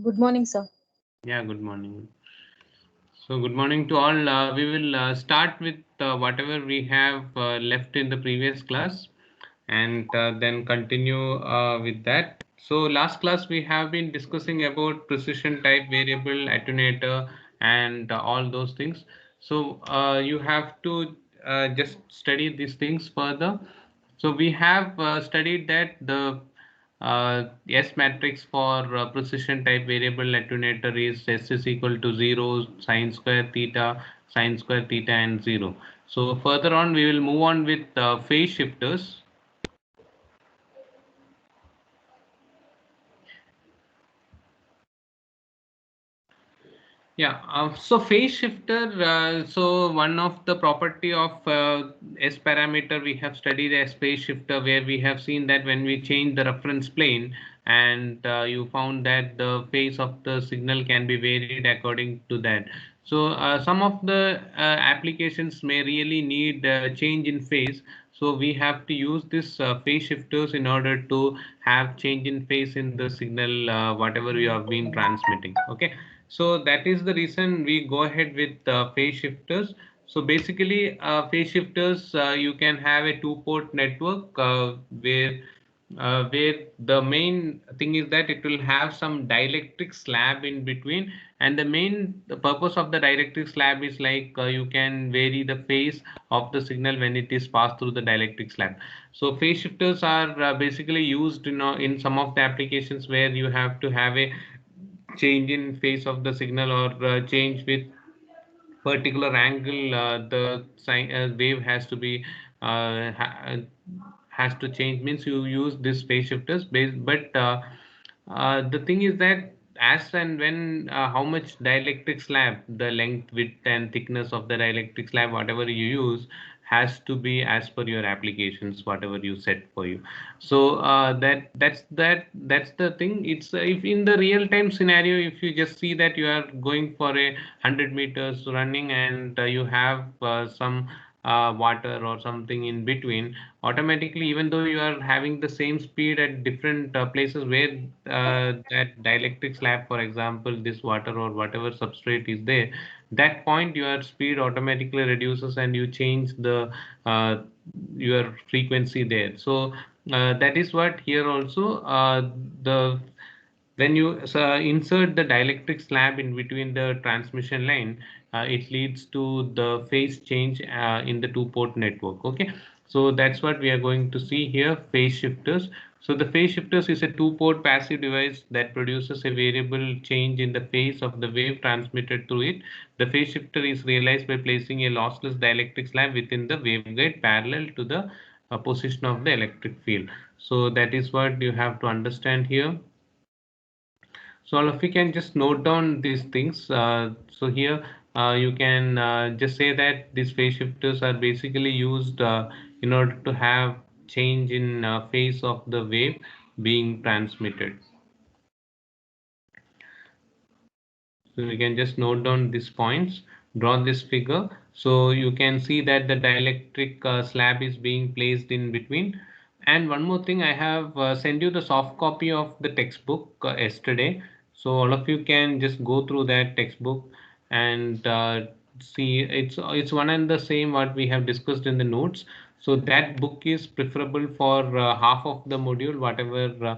Good morning, sir. Yeah, good morning. So, good morning to all. We will start with whatever we have left in the previous class and then continue with that. So, last class we have been discussing about precision type variable attenuator and all those things. So, you have to just study these things further. So, we have studied that the S matrix for precision type variable attenuator is S is equal to 0 sine square theta and 0. So further on we will move on with phase shifters. Yeah, so phase shifter, so one of the property of S parameter we have studied as phase shifter, where we have seen that when we change the reference plane and you found that the phase of the signal can be varied according to that. So some of the applications may really need change in phase. So we have to use this phase shifters in order to have change in phase in the signal, whatever you have been transmitting. Okay. So that is the reason we go ahead with phase shifters. So basically, phase shifters, you can have a two-port network where the main thing is that it will have some dielectric slab in between, and the purpose of the dielectric slab is like you can vary the phase of the signal when it is passed through the dielectric slab. So phase shifters are basically used in some of the applications where you have to have a change in phase of the signal or change with particular angle, the wave has to be has to change, means you use this phase shifters based. But the thing is that as and when how much dielectric slab, the length, width and thickness of the dielectric slab, whatever you use, has to be as per your applications, whatever you set for you. So that's the thing. It's if in the real time scenario, if you just see that you are going for a 100 meters running and you have some water or something in between, automatically, even though you are having the same speed at different places where that dielectric slab, for example, this water or whatever substrate is there, that point your speed automatically reduces and you change the uh, your frequency there. So that is what here also the when you insert the dielectric slab in between the transmission line, it leads to the phase change in the two-port network. Okay, so that's what we are going to see here, phase shifters. So the phase shifters is a two-port passive device that produces a variable change in the phase of the wave transmitted through it. The phase shifter is realized by placing a lossless dielectric slab within the waveguide parallel to the position of the electric field. So that is what you have to understand here. So all of you can just note down these things. So here you can just say that these phase shifters are basically used in order to have change in phase of the wave being transmitted. So you can just note down these points, draw this figure. So you can see that the dielectric slab is being placed in between. And one more thing, I have sent you the soft copy of the textbook yesterday. So all of you can just go through that textbook and see it's one and the same what we have discussed in the notes. So that book is preferable for half of the module, whatever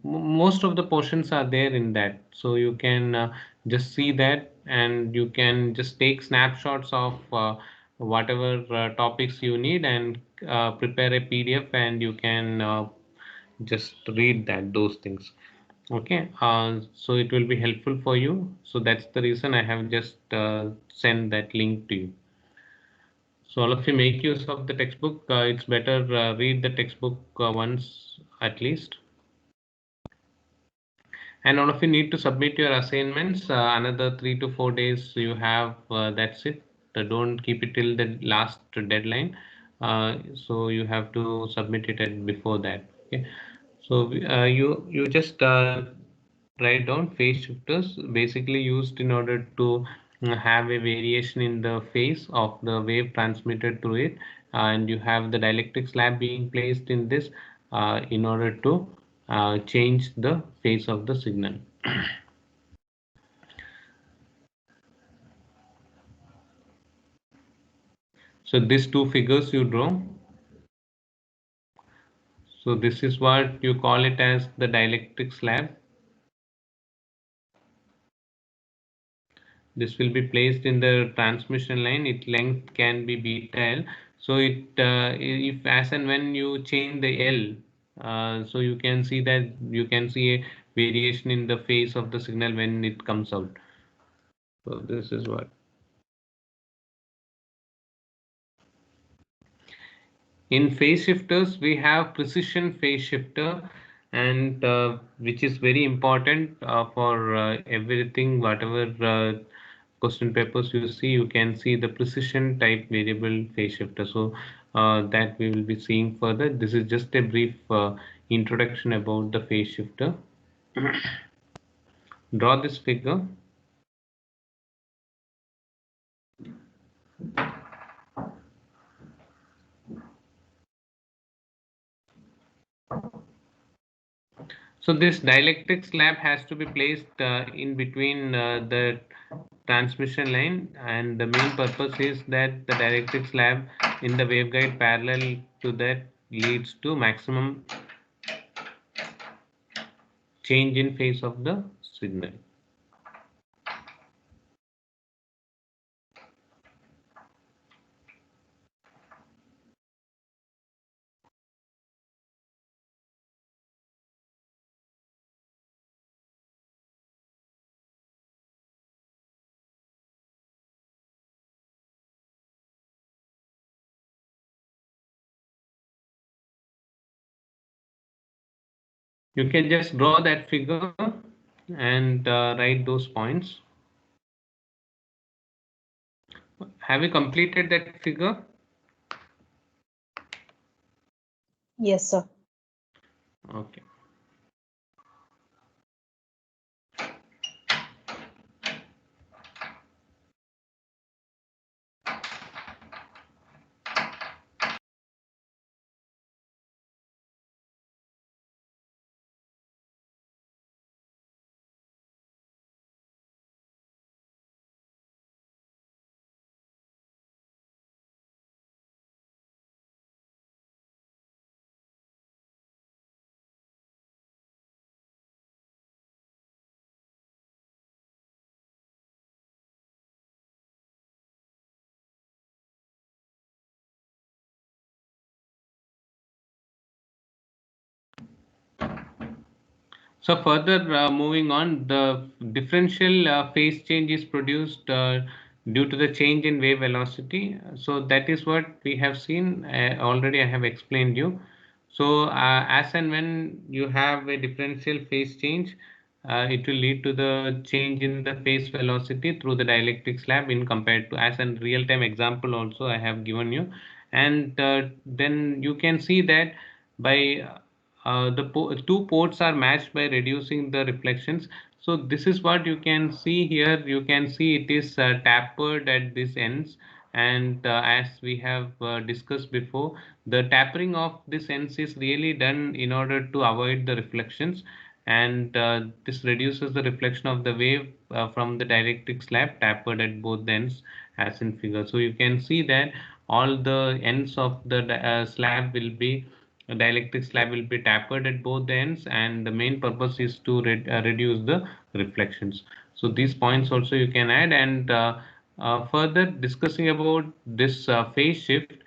most of the portions are there in that. So you can just see that and you can just take snapshots of whatever topics you need and prepare a PDF and you can just read that those things. Okay, so it will be helpful for you. So that's the reason I have just sent that link to you. So all of you make use of the textbook. It's better read the textbook once at least. And all of you need to submit your assignments. Another 3 to 4 days you have. That's it. Don't keep it till the last deadline. So you have to submit it at before that. Okay. So you just write down phase shifters, basically used in order to have a variation in the phase of the wave transmitted through it, and you have the dielectric slab being placed in this in order to change the phase of the signal. So these two figures you draw. So this is what you call it as the dielectric slab. This will be placed in the transmission line. Its length can be beta L. So if as and when you change the L, so you can see that you can see a variation in the phase of the signal when it comes out. So this is what. In phase shifters, we have precision phase shifter, and which is very important for everything, whatever question papers you see, you can see the precision type variable phase shifter. So that we will be seeing further. This is just a brief introduction about the phase shifter. Draw this figure. So this dielectric slab has to be placed in between the transmission line, and the main purpose is that the dielectric slab in the waveguide parallel to that leads to maximum change in phase of the signal. You can just draw that figure and write those points. Have you completed that figure? Yes, sir. Okay. So further moving on, the differential phase change is produced due to the change in wave velocity. So that is what we have seen already. I have explained you. So as and when you have a differential phase change, it will lead to the change in the phase velocity through the dielectric slab in compared to, as a real-time example also I have given you. And then you can see that by the two ports are matched by reducing the reflections. So this is what you can see here. You can see it is tapered at this ends, and as we have discussed before, the tapering of this ends is really done in order to avoid the reflections, and this reduces the reflection of the wave from the dielectric slab tapered at both ends as in figure. So you can see that all the ends of the slab will be dielectric slab will be tapered at both ends, and the main purpose is to reduce the reflections. So these points also you can add, and further discussing about this phase shift.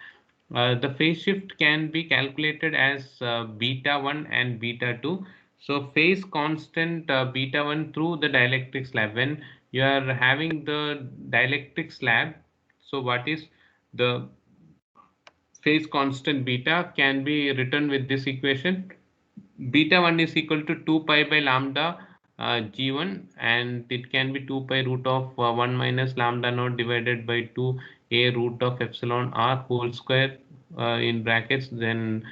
The phase shift can be calculated as beta 1 and beta 2. So phase constant beta 1 through the dielectric slab. When you are having the dielectric slab, so what is the phase constant beta can be written with this equation. Beta 1 is equal to 2 pi by lambda g1, and it can be 2 pi root of 1 minus lambda naught divided by 2 a root of epsilon r whole square in brackets, then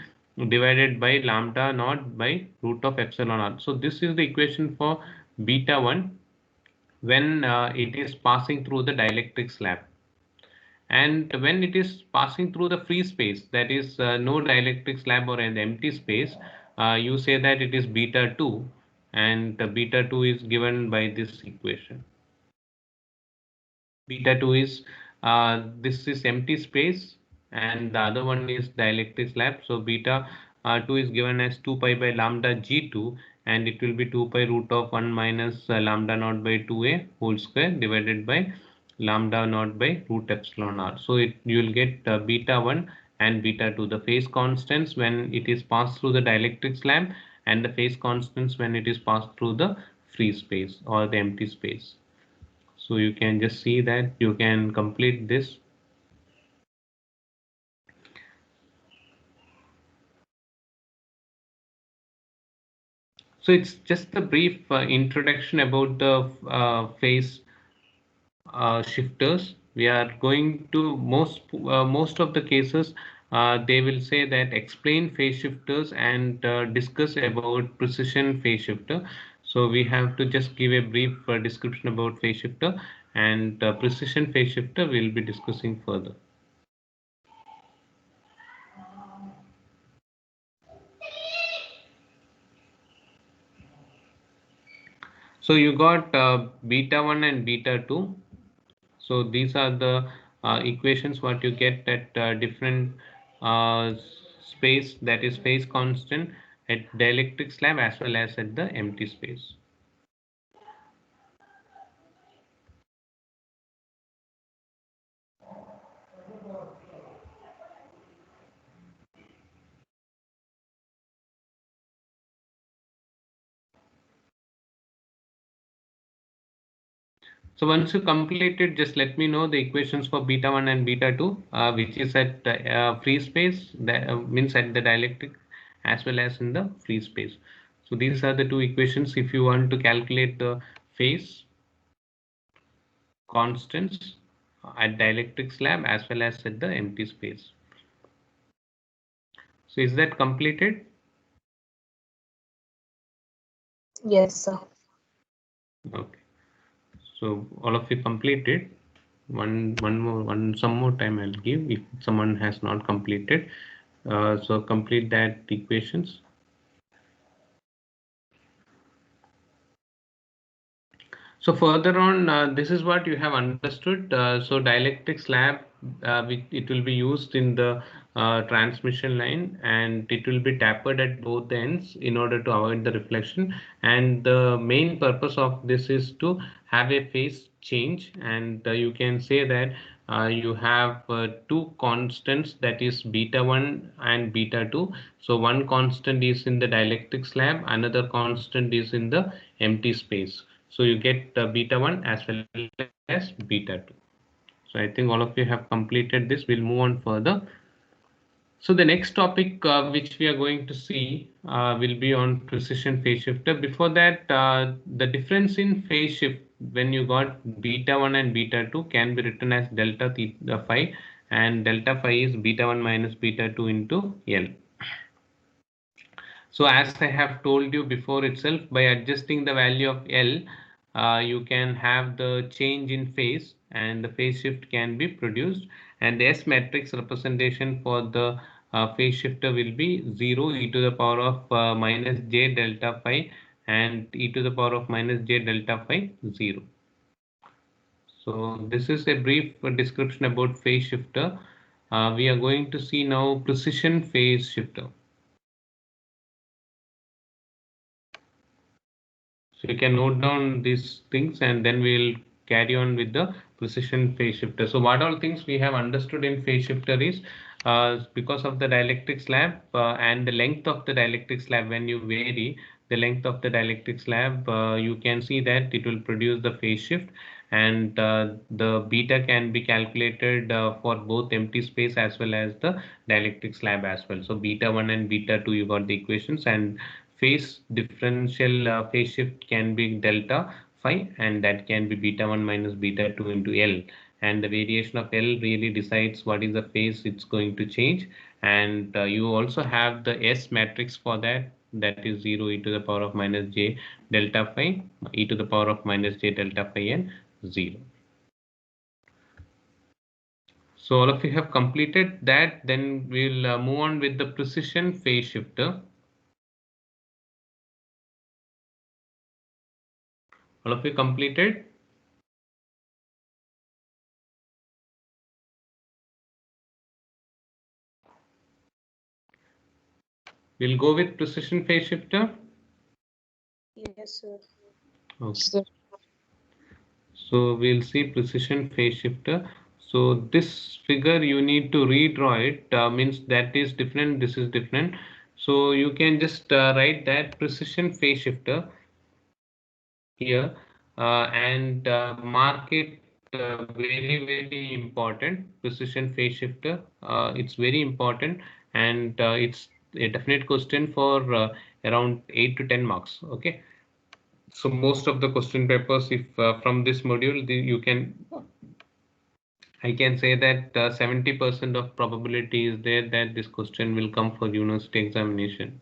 divided by lambda naught by root of epsilon r. So this is the equation for beta 1 when it is passing through the dielectric slab. And when it is passing through the free space, that is no dielectric slab or an empty space, you say that it is beta 2. and beta 2 is given by this equation. Beta 2 is this is empty space and the other one is dielectric slab. So beta 2 is given as 2 pi by lambda G2, and it will be 2 pi root of 1 minus lambda naught by 2a whole square divided by lambda naught by root epsilon r. So you will get beta 1 and beta 2, the phase constants when it is passed through the dielectric slab, and the phase constants when it is passed through the free space or the empty space. So you can just see that you can complete this. So it's just a brief introduction about the phase shifters. We are going to most of the cases they will say that explain phase shifters and discuss about precision phase shifter. So we have to just give a brief description about phase shifter, and precision phase shifter we'll be discussing further. So you got beta 1 and beta 2. So these are the equations what you get at different uh, space, that is phase constant at dielectric slab as well as at the empty space. So once you complete it, just let me know the equations for beta 1 and beta 2, which is at free space, that means at the dielectric as well as in the free space. So these are the two equations if you want to calculate the phase constants at dielectric slab as well as at the empty space. So is that completed? Yes, sir. Okay. So all of you completed. Some more time I'll give if someone has not completed. So complete that equations. So further on, this is what you have understood. So dielectric slab, it will be used in the transmission line, and it will be tapered at both ends in order to avoid the reflection. And the main purpose of this is to have a phase change. And you can say that you have two constants, that is beta 1 and beta 2. So one constant is in the dielectric slab, another constant is in the empty space. So you get beta 1 as well as beta 2. So I think all of you have completed this. We'll move on further. So the next topic which we are going to see will be on precision phase shifter. Before that, the difference in phase shift when you got beta 1 and beta 2 can be written as delta theta phi, and delta phi is beta 1 minus beta 2 into L. So as I have told you before itself, by adjusting the value of L, you can have the change in phase and the phase shift can be produced, and the S matrix representation for the phase shifter will be 0 e to the power of minus j delta phi and e to the power of minus j delta phi 0. So this is a brief description about phase shifter. We are going to see now precision phase shifter. So you can note down these things and then we'll carry on with the precision phase shifter. So what all things we have understood in phase shifter is because of the dielectric slab and the length of the dielectric slab, when you vary the length of the dielectric slab, you can see that it will produce the phase shift, and the beta can be calculated for both empty space as well as the dielectric slab as well. So beta 1 and beta 2, you got the equations, and phase differential phase shift can be delta phi, and that can be beta 1 minus beta 2 into L, and the variation of L really decides what is the phase it's going to change. And you also have the S matrix for that, that is 0 e to the power of minus j delta phi, e to the power of minus j delta phi, and 0. So all of you have completed that. Then we'll move on with the precision phase shifter. All of you completed? We'll go with precision phase shifter. Yes, sir. Okay. So we'll see precision phase shifter. So this figure you need to redraw it, means that is different, this is different. So you can just write that precision phase shifter here and mark it very important. Precision phase shifter, it's very important, and it's a definite question for around 8 to 10 marks. Okay, so most of the question papers, if from this module, I can say that 70% of probability is there that this question will come for university examination.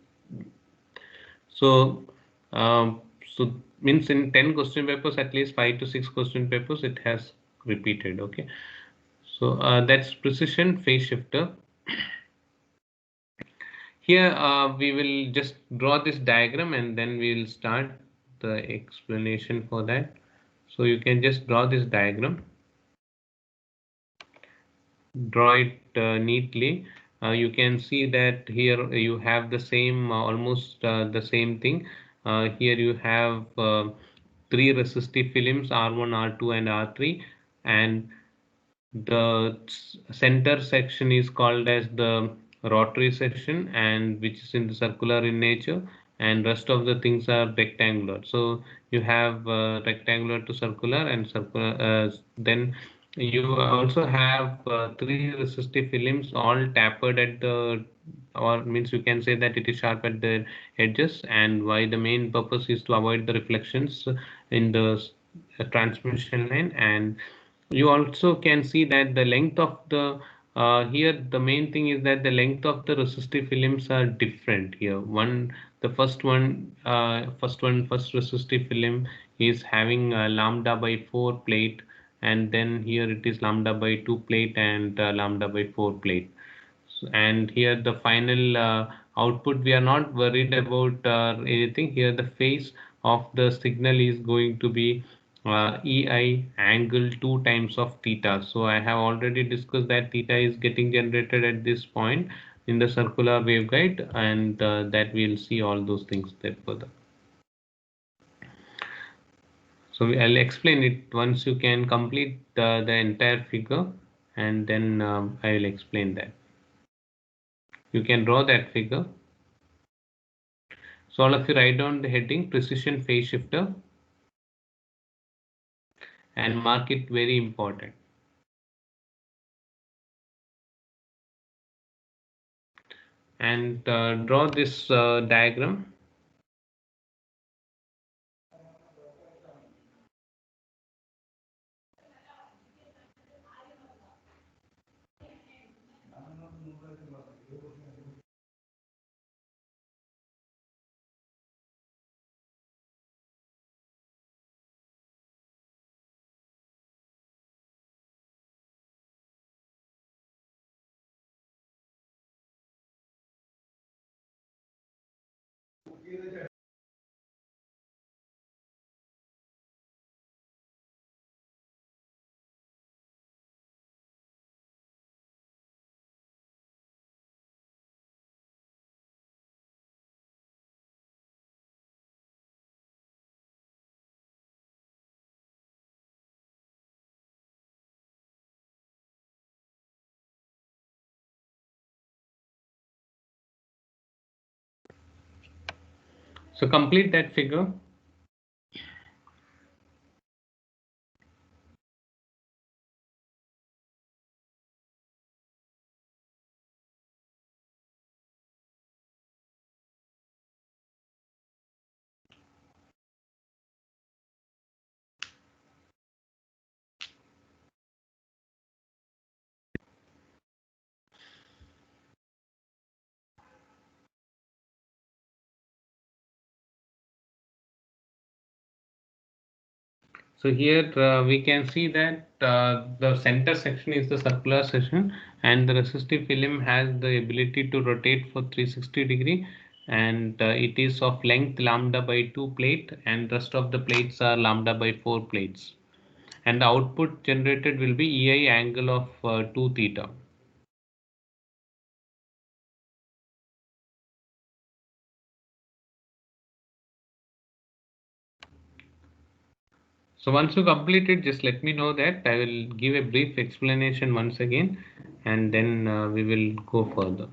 So, so means in 10 question papers, at least 5 to 6 question papers, it has repeated. Okay. So that's precision phase shifter. Here we will just draw this diagram and then we'll start the explanation for that. So you can just draw this diagram. Draw it neatly. You can see that here you have the same almost the same thing. Here you have three resistive films, R1, R2 and R3, and the center section is called as the rotary section, and which is in the circular in nature, and rest of the things are rectangular. So you have rectangular to circular and circular, then you also have three resistive films all tapered at the, or means you can say that it is sharp at the edges, and why the main purpose is to avoid the reflections in the transmission line. And you also can see that the length of the here the main thing is that the length of the resistive films are different here. The first resistive film is having lambda by 4 plate, and then here it is lambda by 2 plate and lambda by 4 plate. And here the final output, we are not worried about anything here. The phase of the signal is going to be ei angle 2 times of theta. So I have already discussed that theta is getting generated at this point in the circular waveguide, and that we'll see all those things there further. So I'll explain it once you can complete the entire figure, and then I will explain that. You can draw that figure. So all of you write down the heading precision phase shifter and mark it very important. And draw this diagram. So complete that figure. So here we can see that the center section is the circular section, and the resistive film has the ability to rotate for 360 degree, and it is of length lambda by 2 plate, and rest of the plates are lambda by 4 plates, and the output generated will be EI angle of 2 theta. So once you complete it, just let me know that. I will give a brief explanation once again, and then we will go further.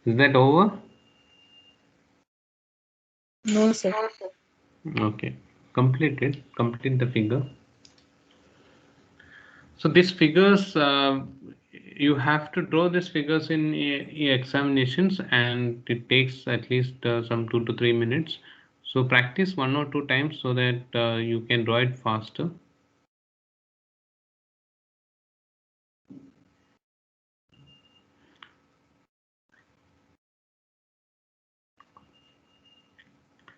Is that over? No, sir. Okay, complete the figure. So these figures, you have to draw these figures in examinations, and it takes at least some 2 to 3 minutes. So practice 1 or 2 times so that you can draw it faster.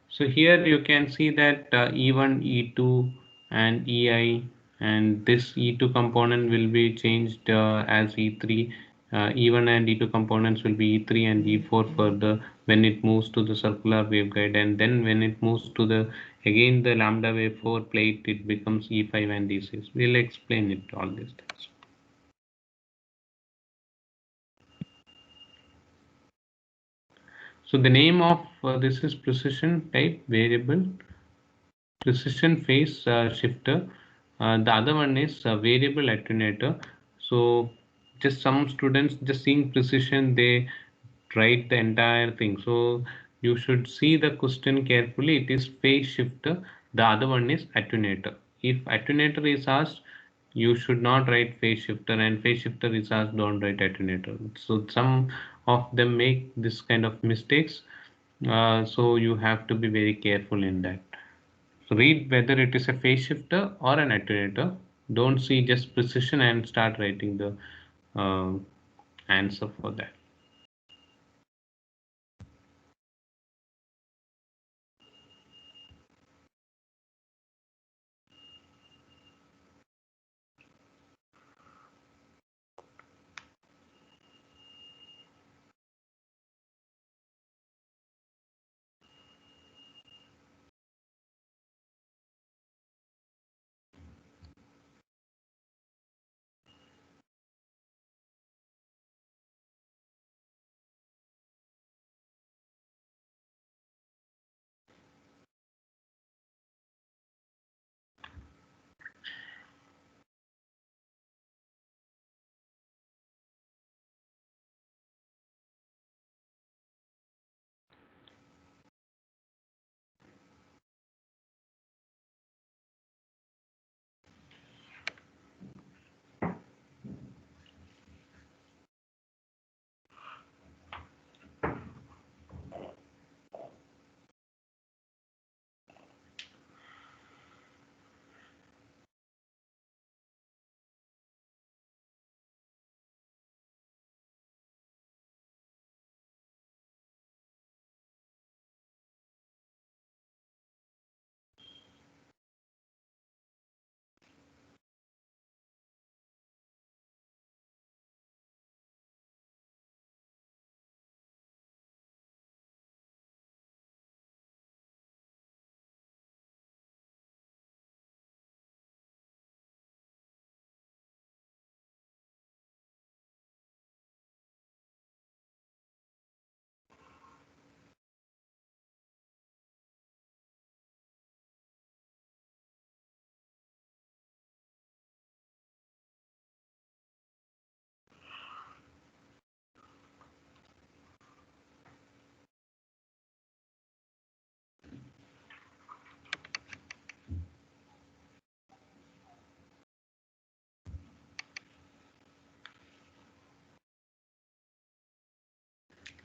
So here you can see that E1, E2 and EI, and this E2 component will be changed as E3. E1 and E2 components will be E3 and E4 further when it moves to the circular waveguide, and then when it moves to the again the lambda wave 4 plate, it becomes E5 and E6. We'll explain it all these things. So the name of this is precision type variable, precision phase shifter. The other one is variable attenuator. So just some students just seeing precision, they write the entire thing. So you should see the question carefully. It is phase shifter. The other one is attenuator. If attenuator is asked, you should not write phase shifter, and phase shifter is asked, don't write attenuator. So some of them make this kind of mistakes. So you have to be very careful in that. So read whether it is a phase shifter or an attenuator. Don't see just precision and start writing the uh, answer for that.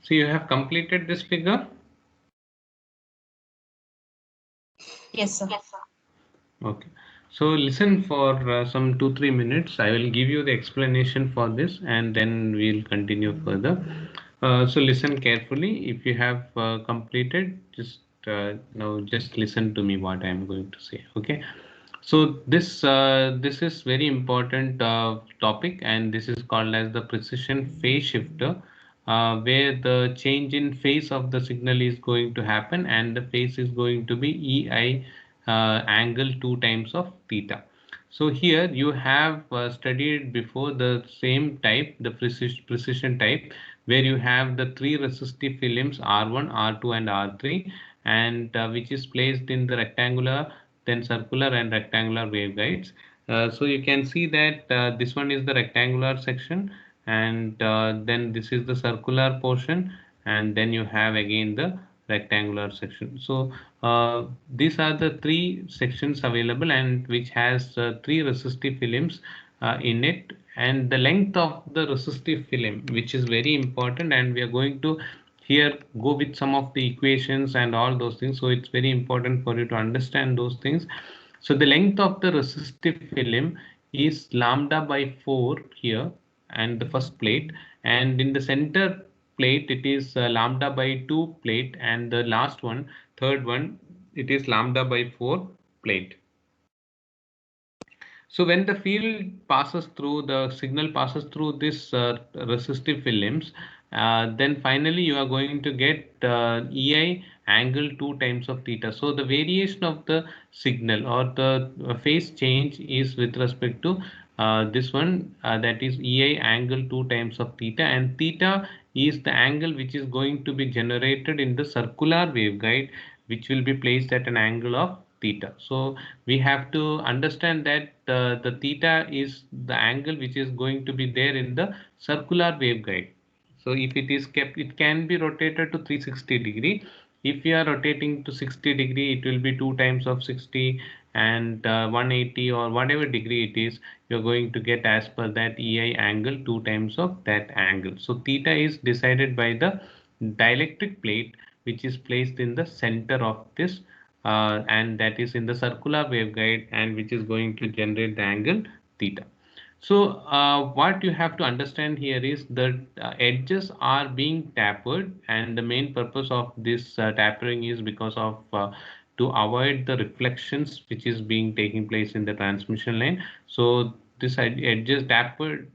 So you have completed this figure? Yes, sir. Okay. So listen for some 2-3 minutes. I will give you the explanation for this and then we'll continue further. So listen carefully. If you have completed, just now just listen to me what I am going to say. Okay. So this is very important topic, and this is called as the precision phase shifter, where the change in phase of the signal is going to happen, and the phase is going to be EI angle 2 times of theta. So here you have studied before the same type, the precision type, where you have the three resistive films R1, R2, and R3, and which is placed in the rectangular, then circular and rectangular waveguides. So you can see that this one is the rectangular section, and then this is the circular portion, and then you have again the rectangular section. So these are the three sections available, and which has three resistive films in it, and the length of the resistive film, which is very important, and we are going to here go with some of the equations and all those things. So it's very important for you to understand those things. So the length of the resistive film is lambda by 4 here, and the first plate, and in the center plate it is lambda by 2 plate, and the last one, third one, it is lambda by 4 plate. So when the field passes through, the signal passes through this resistive films, then finally you are going to get EI angle 2 times of theta. So the variation of the signal or the phase change is with respect to this one, that is EI angle 2 times of theta, and theta is the angle which is going to be generated in the circular waveguide, which will be placed at an angle of theta. So we have to understand that the theta is the angle which is going to be there in the circular waveguide. So if it is kept, it can be rotated to 360-degree. If you are rotating to 60-degree, it will be 2 times of 60, and 180 or whatever degree it is, you're going to get as per that EI angle 2 times of that angle. So theta is decided by the dielectric plate, which is placed in the center of this, and that is in the circular waveguide, and which is going to generate the angle theta. So what you have to understand here is that edges are being tapered, and the main purpose of this tapering is because of to avoid the reflections which is being taking place in the transmission line. So this edges tapered,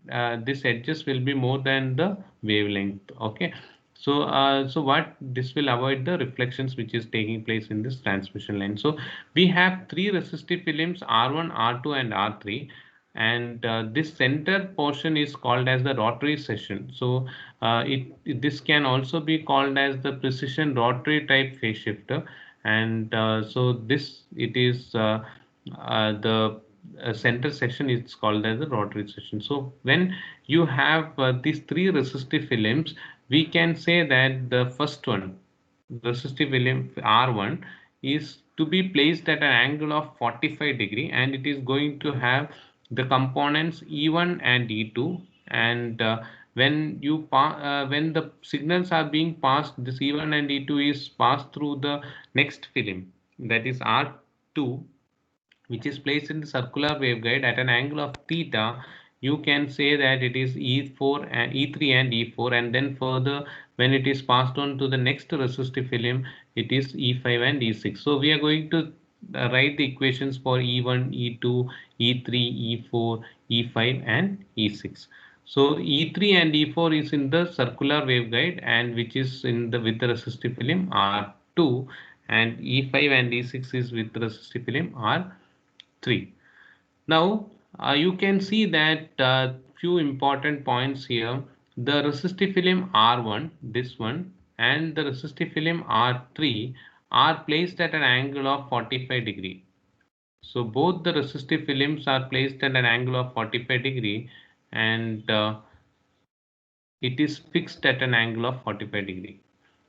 this edges will be more than the wavelength. Okay. So so what this will avoid the reflections which is taking place in this transmission line. So we have three resistive films R1, R2, and R3, and this center portion is called as the rotary section. So this can also be called as the precision rotary type phase shifter, and so this it is the center section is called as the rotary section. So when you have these three resistive films, we can say that the first one, resistive film R1, is to be placed at an angle of 45-degree, and it is going to have the components E1 and E2, and when the signals are being passed, this E1 and E2 is passed through the next film, that is R2, which is placed in the circular waveguide at an angle of theta. You can say that it is E4 and E3 and E4, and then further when it is passed on to the next resistive film, it is E5 and E6. So we are going to write the equations for E1, E2, E3, E4, E5, and E6. So E3 and E4 is in the circular waveguide, and which is in the with the resistive film R2, and E5 and E6 is with the resistive film R3. Now you can see that few important points here. The resistive film R1, this one, and the resistive film R3 are placed at an angle of 45-degree. So both the resistive films are placed at an angle of 45-degree, and it is fixed at an angle of 45-degree.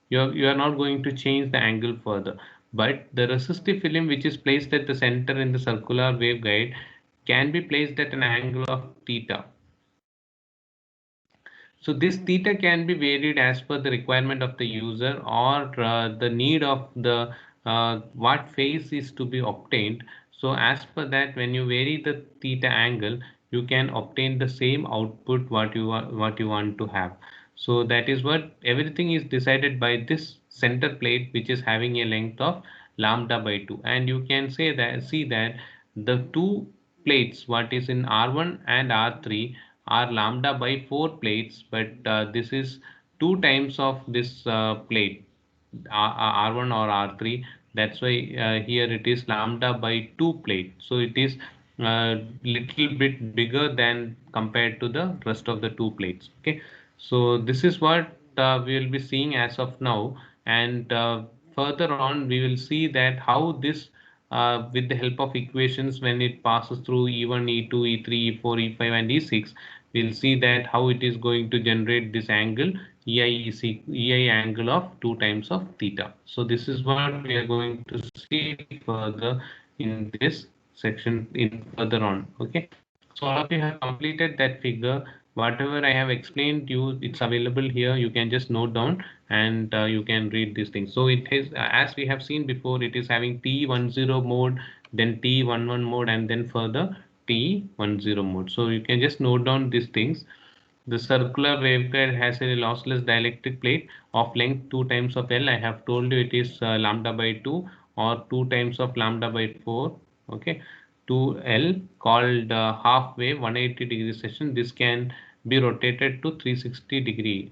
You are not going to change the angle further. But the resistive film which is placed at the center in the circular waveguide can be placed at an angle of theta. So this theta can be varied as per the requirement of the user or the need of the what phase is to be obtained. So as per that, when you vary the theta angle, you can obtain the same output what you want to have. So that is what everything is decided by this center plate, which is having a length of lambda by 2. And you can say that see that the two plates what is in R1 and R3 are lambda by 4 plates, but this is 2 times of this plate R1 or R3. That's why here it is lambda by 2 plate. So it is little bit bigger than compared to the rest of the two plates. Okay, so this is what we will be seeing as of now, and further on we will see that how this with the help of equations when it passes through E1, E2, E3, E4, E5 and E6, we'll see that how it is going to generate this angle EI angle of 2 times of theta. So this is what we are going to see further in this section in further on. Okay, so all of you have completed that figure. Whatever I have explained you, it's available here. You can just note down and you can read these things. So it is as we have seen before, it is having T10 mode, then T11 mode, and then further T10 mode. So you can just note down these things. The circular waveguide has a lossless dielectric plate of length 2 times of L. I have told you it is lambda by 2 or 2 times of lambda by 4. Okay, 2L called half wave 180-degree section. This can be rotated to 360-degree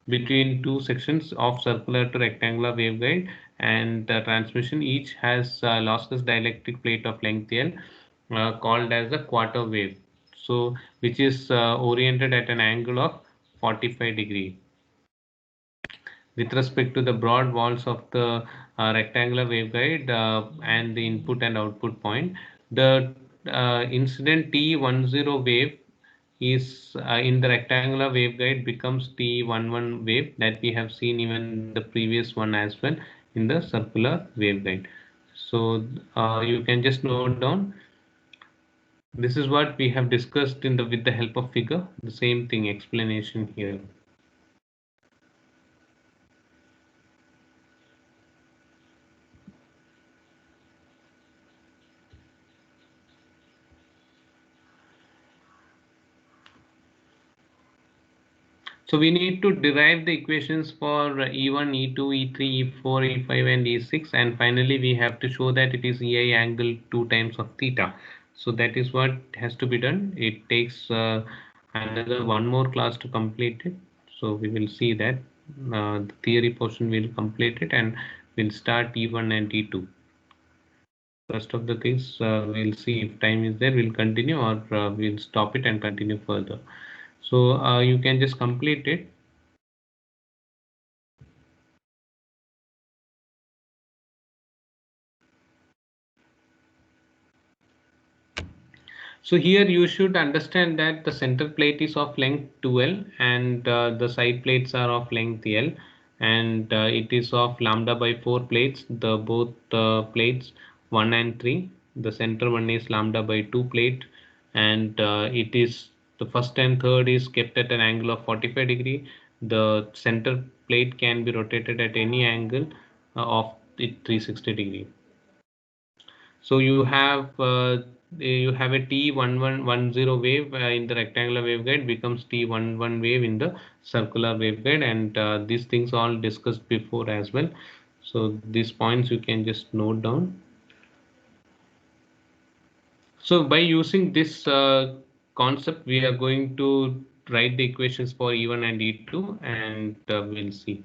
between two sections of circular to rectangular waveguide, and the transmission each has a lossless dielectric plate of length L called as a quarter wave, so which is oriented at an angle of 45-degree with respect to the broad walls of the rectangular waveguide and the input and output point. The incident T10 wave is in the rectangular waveguide becomes T11 wave that we have seen even the previous one as well in the circular waveguide. So you can just note down this is what we have discussed in the with the help of figure, the same thing explanation here. So we need to derive the equations for E1, E2, E3, E4, E5 and E6, and finally we have to show that it is EI angle 2 times of theta. So that is what has to be done. It takes another one more class to complete it. So we will see that the theory portion will complete it and we'll start E1 and E2. Rest of the things we'll see if time is there, we'll continue or we'll stop it and continue further. So you can just complete it. So here you should understand that the center plate is of length 2L and the side plates are of length L, and it is of lambda by 4 plates, the both plates 1 and 3. The center one is lambda by 2 plate, and it is the first and third is kept at an angle of 45-degree. The center plate can be rotated at any angle of it 360-degree. So you have a T1110 wave in the rectangular waveguide becomes T11 wave in the circular waveguide, and these things all discussed before as well. So these points you can just note down. So by using this concept, we are going to write the equations for E1 and E2, and we'll see.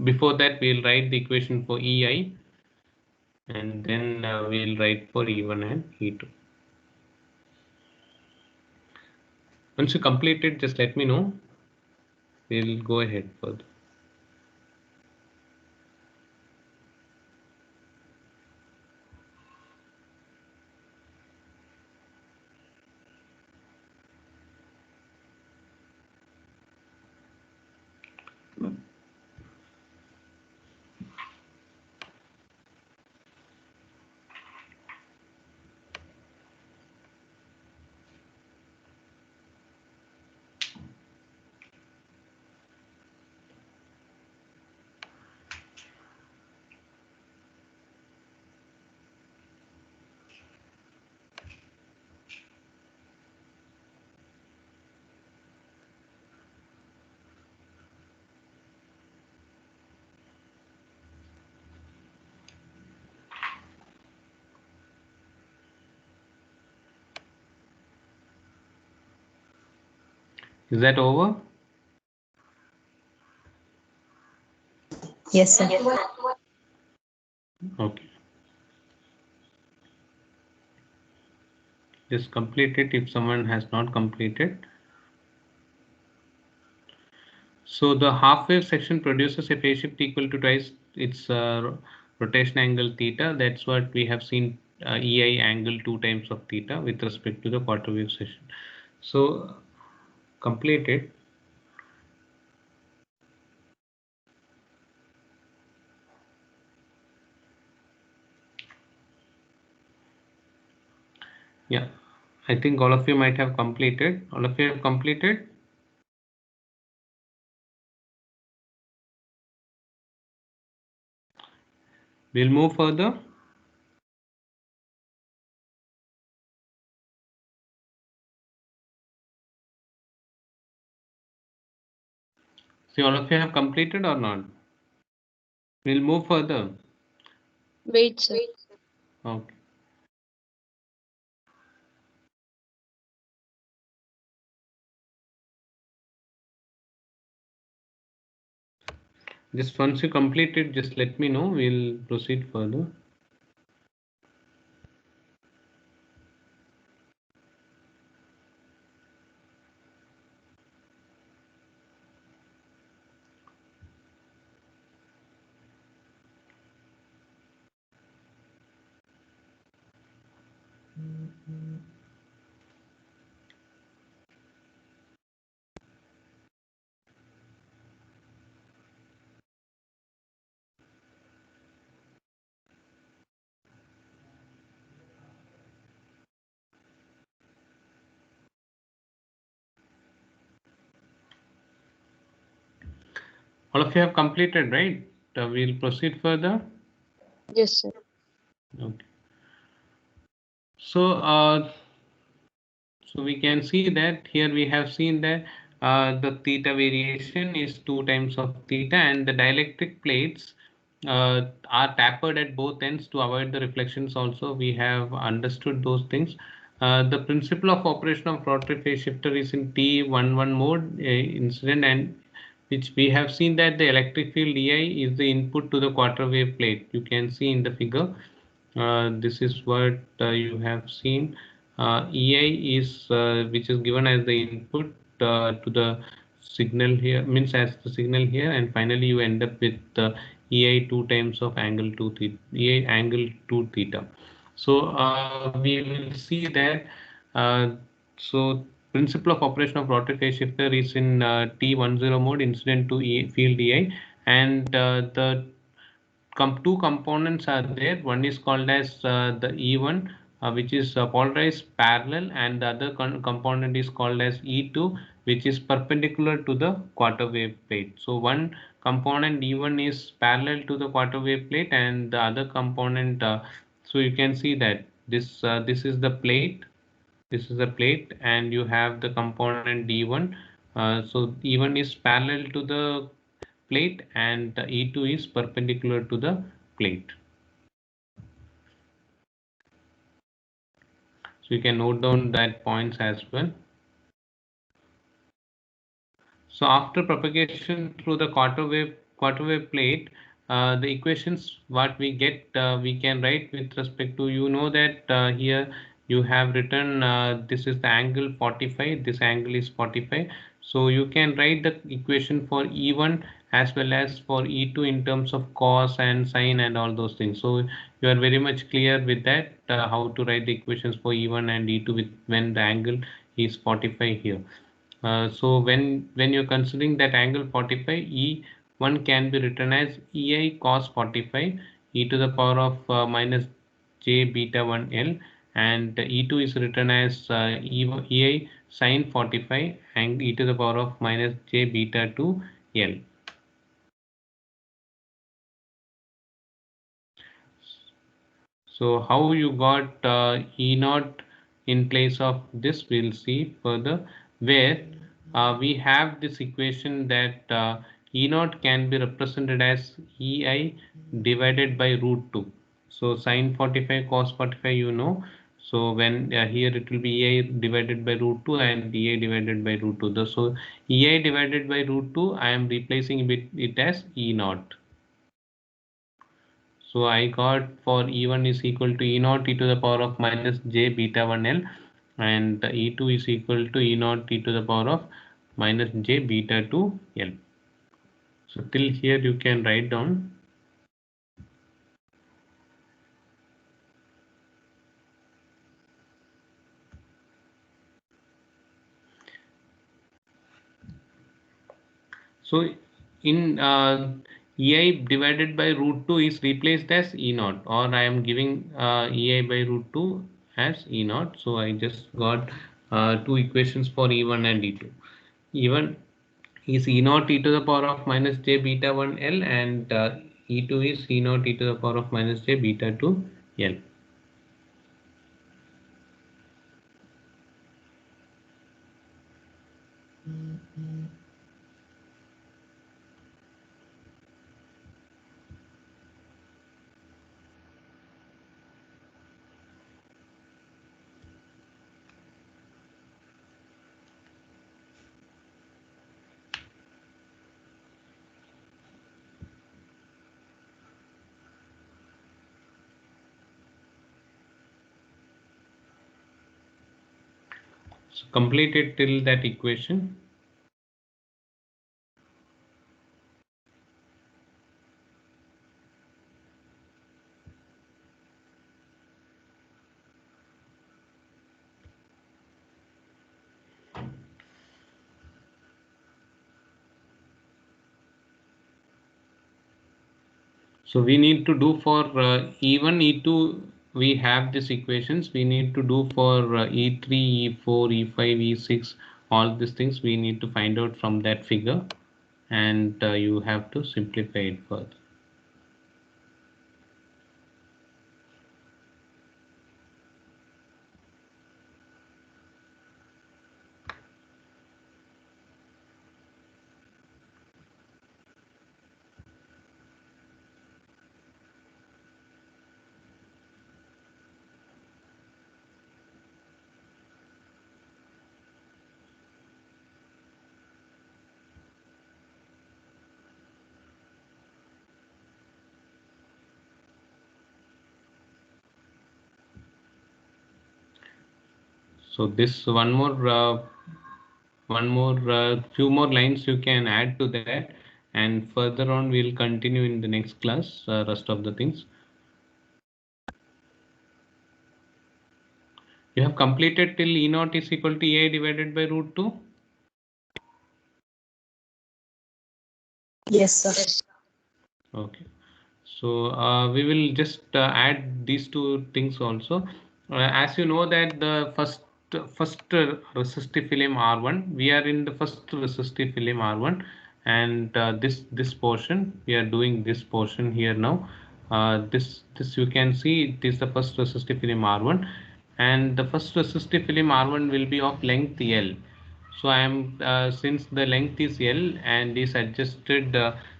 Before that, we'll write the equation for EI, and then we'll write for E1 and E2. Once you complete it, just let me know. We'll go ahead further. Is that over? Yes, sir. Okay. Just complete it if someone has not completed. So the half wave section produces a phase shift equal to twice its rotation angle theta. That's what we have seen, EI angle 2 times of theta with respect to the quarter wave section. So complete it. Yeah, I think all of you might have completed. All of you have completed. We'll move further. See, all of you have completed or not? We'll move further. Wait, sir. Okay. Just once you complete it, just let me know. We'll proceed further. All of you have completed, right? We'll proceed further. Yes, sir. Okay. So we can see that here we have seen that the theta variation is 2 times of theta, and the dielectric plates are tapered at both ends to avoid the reflections. Also, we have understood those things. The principle of operation of rotary phase shifter is in T11 mode incident, and which we have seen that the electric field EI is the input to the quarter wave plate. You can see in the figure. This is what you have seen. EI is which is given as the input to the signal here, means as the signal here, and finally you end up with EI 2 times of angle 2 theta, EI angle 2 theta. So we will see that. So principle of operation of rotary phase shifter is in T10 mode incident to field EI, and the two components are there. One is called as the E1, which is polarized parallel, and the other component is called as E2, which is perpendicular to the quarter wave plate. So one component E1 is parallel to the quarter wave plate, and the other component, so you can see that this is the plate. This is the plate, and you have the component E1. So E1 is parallel to the plate, and the E2 is perpendicular to the plate. So you can note down that points as well. So after propagation through the quarter wave plate, the equations what we get, we can write with respect to, you know that here you have written this is the angle 45, this angle is 45. So you can write the equation for E1 as well as for E2 in terms of cos and sine and all those things. So you are very much clear with that, how to write the equations for E1 and E2 with when the angle is 45 here. So when you're considering that angle 45, E1 can be written as EI cos 45 e to the power of minus j beta 1 L, and E2 is written as EI sin 45 and e to the power of minus j beta 2 L. So how you got E0 in place of this, we'll see further, where we have this equation that E0 can be represented as EI divided by root 2. So sin 45 cos 45, you know, So when here it will be EI divided by root 2 and EI divided by root 2. So EI divided by root 2, I am replacing it as E naught. So I got for E1 is equal to E naught e to the power of minus j beta 1L, and E2 is equal to E naught e to the power of minus j beta 2L. So till here you can write down. So in EI divided by root 2 is replaced as E naught, or I am giving EI by root 2 as E naught. So I just got two equations for E1 and E2. E1 is E naught e to the power of minus j beta 1L, and E2 is E naught e to the power of minus j beta 2L. So complete it till that equation. So we need to do for E1, E2, we have these equations. We need to do for E3, E4, E5, E6, all these things we need to find out from that figure, and you have to simplify it further. So this one more few more lines you can add to that, and further on we'll continue in the next class rest of the things. You have completed till E naught is equal to EI divided by root 2. Yes, sir. Okay. So we will just add these two things also. As you know that the first resistive film R1, we are in the first resistive film R1, and this portion we are doing this portion here now. This you can see it is the first resistive film R1, and the first resistive film R1 will be of length L. So I am since the length is L and is adjusted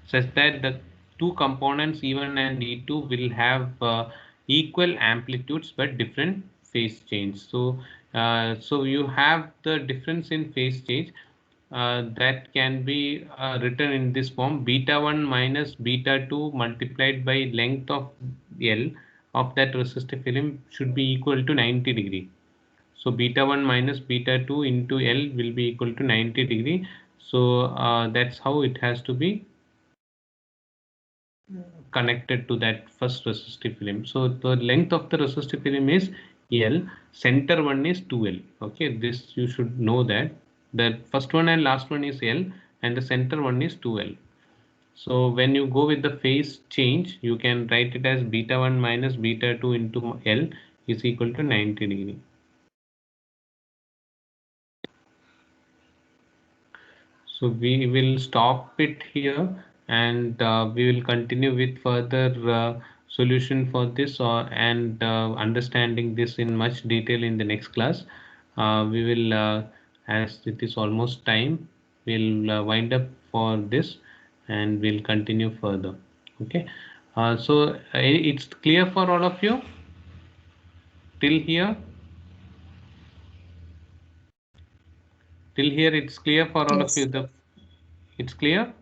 such that the two components E1 and E2 will have equal amplitudes but different phase change. So so you have the difference in phase change that can be written in this form: beta 1 minus beta 2 multiplied by length of L of that resistive film should be equal to 90 degree. So beta 1 minus beta 2 into L will be equal to 90 degree. So that's how it has to be connected to that first resistive film. So the length of the resistive film is L, center one is 2L. Okay, this you should know that the first one and last one is L and the center one is 2L. So when you go with the phase change, you can write it as beta 1 minus beta 2 into L is equal to 90 degree. So we will stop it here, and we will continue with further solution for this and understanding this in much detail in the next class. We will, as it is almost time, we'll wind up for this and we'll continue further. Okay. So it's clear for all of you till here. Till here, it's clear for all of Yes. you. It's clear?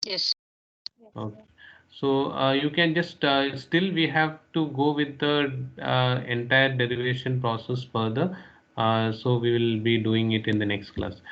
Yes. Okay. So you can just still we have to go with the entire derivation process further. So we will be doing it in the next class.